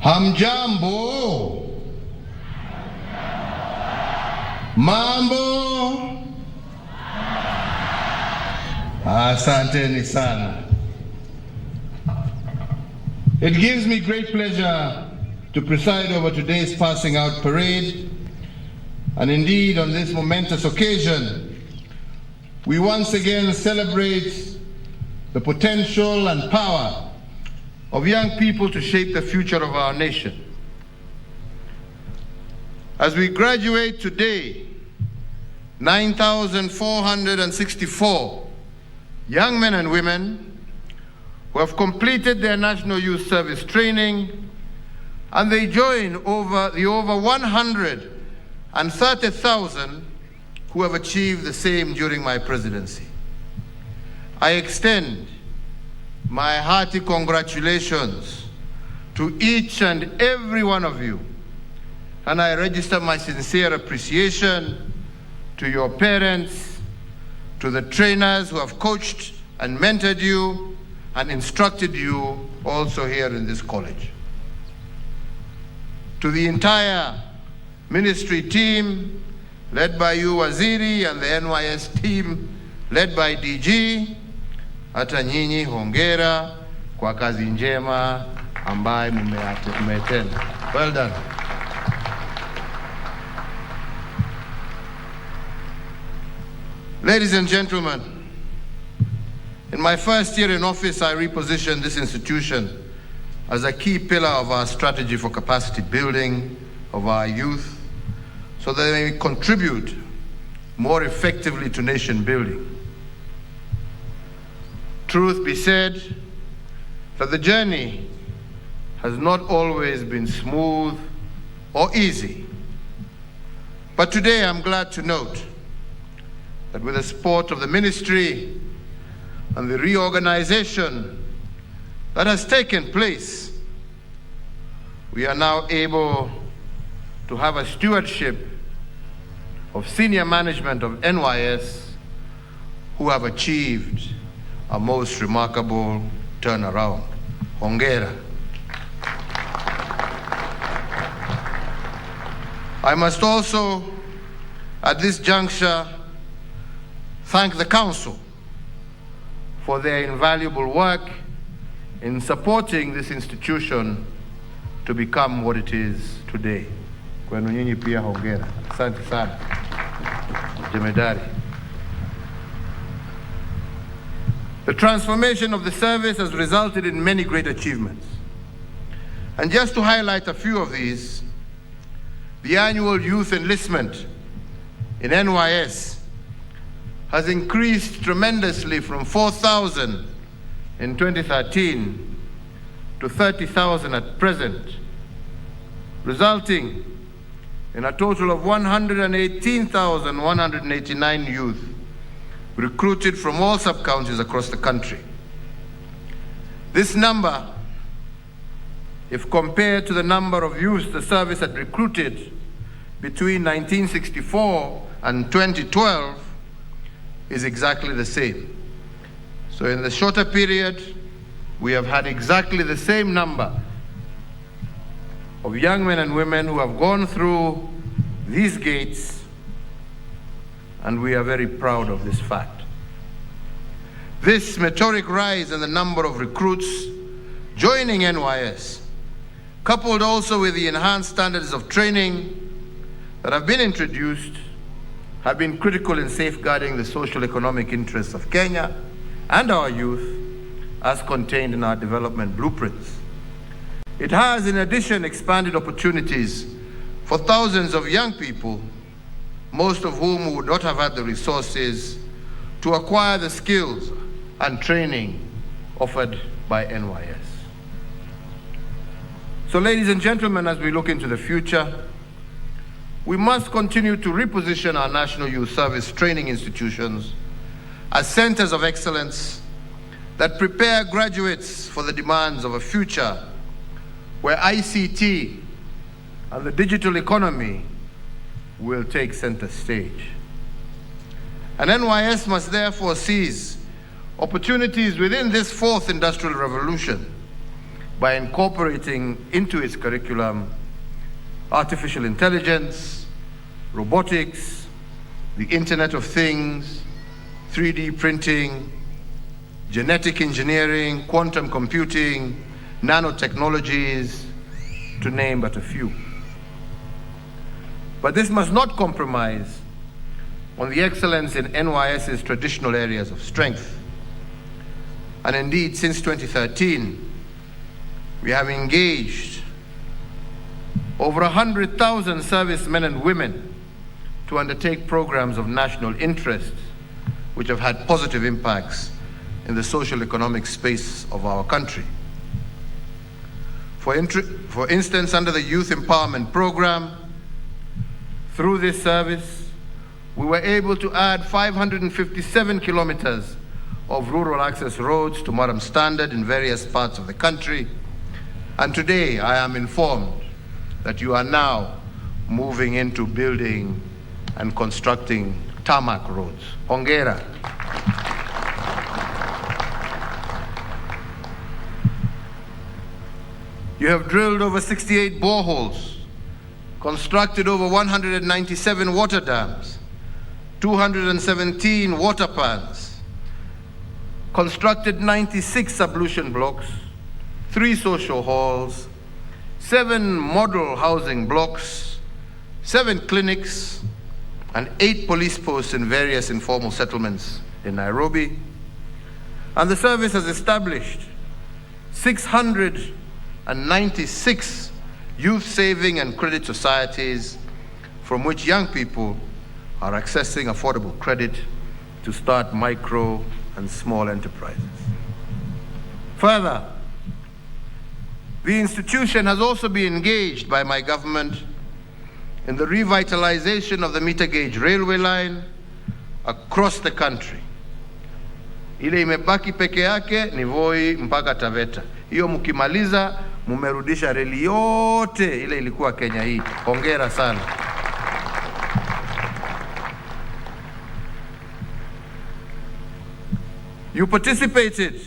Hamjambo. Mambo. Asanteni sana. It gives me great pleasure to preside over today's passing out parade. And indeed, on this momentous occasion, we once again celebrate the potential and power of young people to shape the future of our nation. As we graduate today, 9,464 young men and women who have completed their National Youth Service training, and they join over 130,000 who have achieved the same during my presidency. I extend my hearty congratulations to each and every one of you, and I register my sincere appreciation to your parents, to the trainers who have coached and mentored you and instructed you also here in this college. To the entire ministry team, led by you, Waziri, and the NYS team, led by DG, hata nyinyi hongera kwa kazi njema ambaye mmetenda. Well done. Ladies and gentlemen, in my first year in office, I repositioned this institution as a key pillar of our strategy for capacity building of our youth, so that they may contribute more effectively to nation building. Truth be said, that the journey has not always been smooth or easy. But today I'm glad to note that with the support of the ministry and the reorganization that has taken place, we are now able to have a stewardship of senior management of NYS who have achieved a most remarkable turnaround. Hongera. I must also, at this juncture, thank the Council for their invaluable work in supporting this institution to become what it is today. Kwenu nyinyi pia hongera. Asante sana. Jemedari. The transformation of the service has resulted in many great achievements. And just to highlight a few of these, the annual youth enlistment in NYS has increased tremendously from 4,000 in 2013 to 30,000 at present, resulting in a total of 118,189 youth recruited from all sub-counties across the country. This number, if compared to the number of youths the service had recruited between 1964 and 2012, is exactly the same. So in the shorter period, we have had exactly the same number of young men and women who have gone through these gates, and we are very proud of this fact. This meteoric rise in the number of recruits joining NYS, coupled also with the enhanced standards of training that have been introduced, have been critical in safeguarding the social economic interests of Kenya and our youth as contained in our development blueprints. It has, in addition, expanded opportunities for thousands of young people, most of whom would not have had the resources to acquire the skills and training offered by NYS. So, ladies and gentlemen, as we look into the future, we must continue to reposition our National Youth Service training institutions as centers of excellence that prepare graduates for the demands of a future where ICT and the digital economy will take center stage. And NYS must therefore seize opportunities within this fourth industrial revolution, by incorporating into its curriculum artificial intelligence, robotics, the Internet of Things, 3D printing, genetic engineering, quantum computing, nanotechnologies, to name but a few. But this must not compromise on the excellence in NYS's traditional areas of strength. And indeed, since 2013, we have engaged over 100,000 servicemen and women to undertake programs of national interest, which have had positive impacts in the social economic space of our country. For instance, under the Youth Empowerment Program, through this service, we were able to add 557 kilometers of rural access roads to Maram standard in various parts of the country. And today, I am informed that you are now moving into building and constructing tarmac roads. Hongera. You have drilled over 68 boreholes, constructed over 197 water dams, 217 water pans, constructed 96 sublution blocks, 3 social halls, 7 model housing blocks, 7 clinics, and 8 police posts in various informal settlements in Nairobi. And the service has established 696 youth saving and credit societies from which young people are accessing affordable credit to start micro and small enterprises. Further, the institution has also been engaged by my government in the revitalization of the meter gauge railway line across the country. Ile imebaki peke yake ni Voi mpaka Taveta. Hiyo mkimaliza mumerudisha reli yote ile ilikuwa Kenya hii. Hongera sana. You participated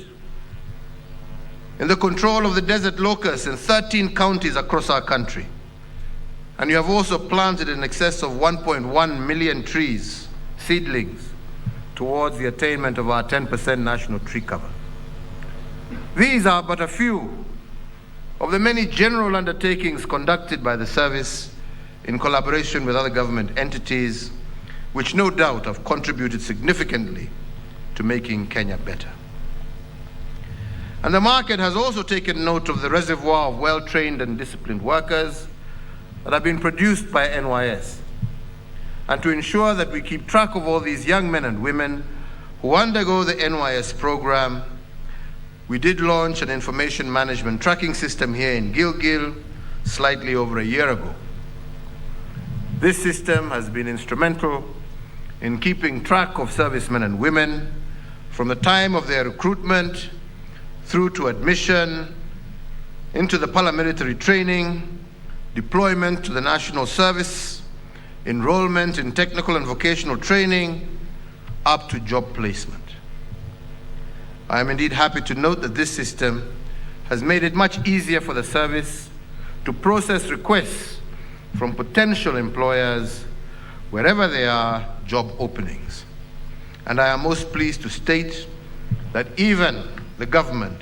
in the control of the desert locusts in 13 counties across our country. And you have also planted in excess of 1.1 million trees, seedlings, towards the attainment of our 10% national tree cover. These are but a few of the many general undertakings conducted by the service in collaboration with other government entities, which no doubt have contributed significantly to making Kenya better. And the market has also taken note of the reservoir of well-trained and disciplined workers that have been produced by NYS. And to ensure that we keep track of all these young men and women who undergo the NYS program, we did launch an information management tracking system here in Gilgil slightly over a year ago. This system has been instrumental in keeping track of servicemen and women from the time of their recruitment through to admission, into the paramilitary training, deployment to the national service, enrollment in technical and vocational training, up to job placement. I am indeed happy to note that this system has made it much easier for the service to process requests from potential employers wherever there are job openings. And I am most pleased to state that even the government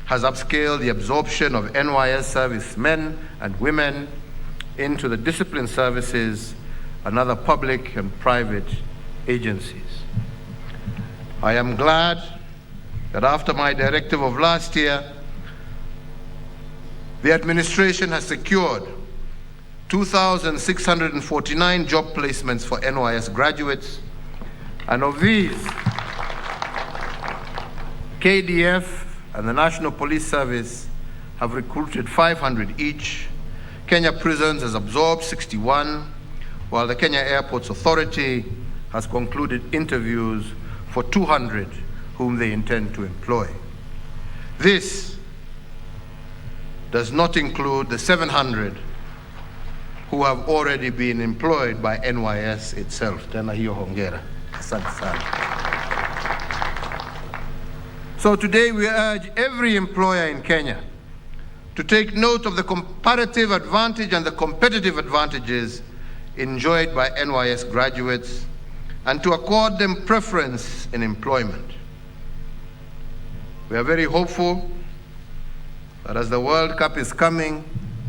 has upscaled the absorption of NYS servicemen and women into the discipline services and other public and private agencies. I am glad that after my directive of last year, the administration has secured 2,649 job placements for NYS graduates, and of these, KDF and the National Police Service have recruited 500 each. Kenya Prisons has absorbed 61, while the Kenya Airports Authority has concluded interviews for 200 whom they intend to employ. This does not include the 700 who have already been employed by NYS itself. Tena hiyo hongera. Asante sana. So today we urge every employer in Kenya to take note of the comparative advantage and the competitive advantages enjoyed by NYS graduates and to accord them preference in employment. We are very hopeful that as the World Cup is coming,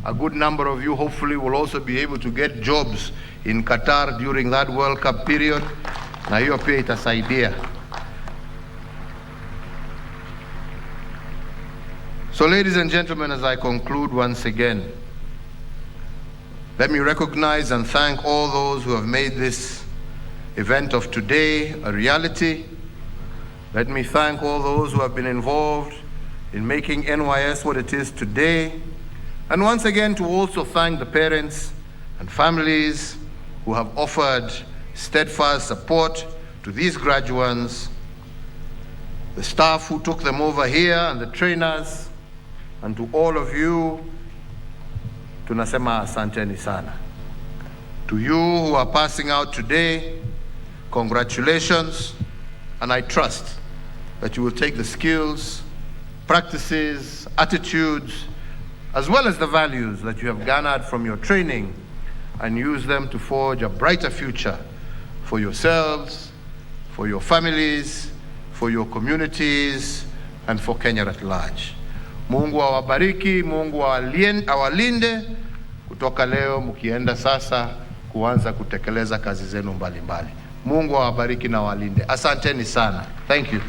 a good number of you hopefully will also be able to get jobs in Qatar during that World Cup period. Na hiyo pia itasaidia. So ladies and gentlemen, as I conclude once again, let me recognize and thank all those who have made this event of today a reality. Let me thank all those who have been involved in making NYS what it is today. And once again, to also thank the parents and families who have offered steadfast support to these graduates, the staff who took them over here and the trainers, and to all of you, tunasema asanteni sana. To you who are passing out today, congratulations, and I trust that you will take the skills, practices, attitudes, as well as the values that you have garnered from your training and use them to forge a brighter future for yourselves, for your families, for your communities, and for Kenya at large. Mungu awabariki, Mungu awalinde kutoka leo mkienda sasa kuanza kutekeleza kazi zenu mbalimbali. Mungu awabariki na awalinde. Asanteni sana. Thank you.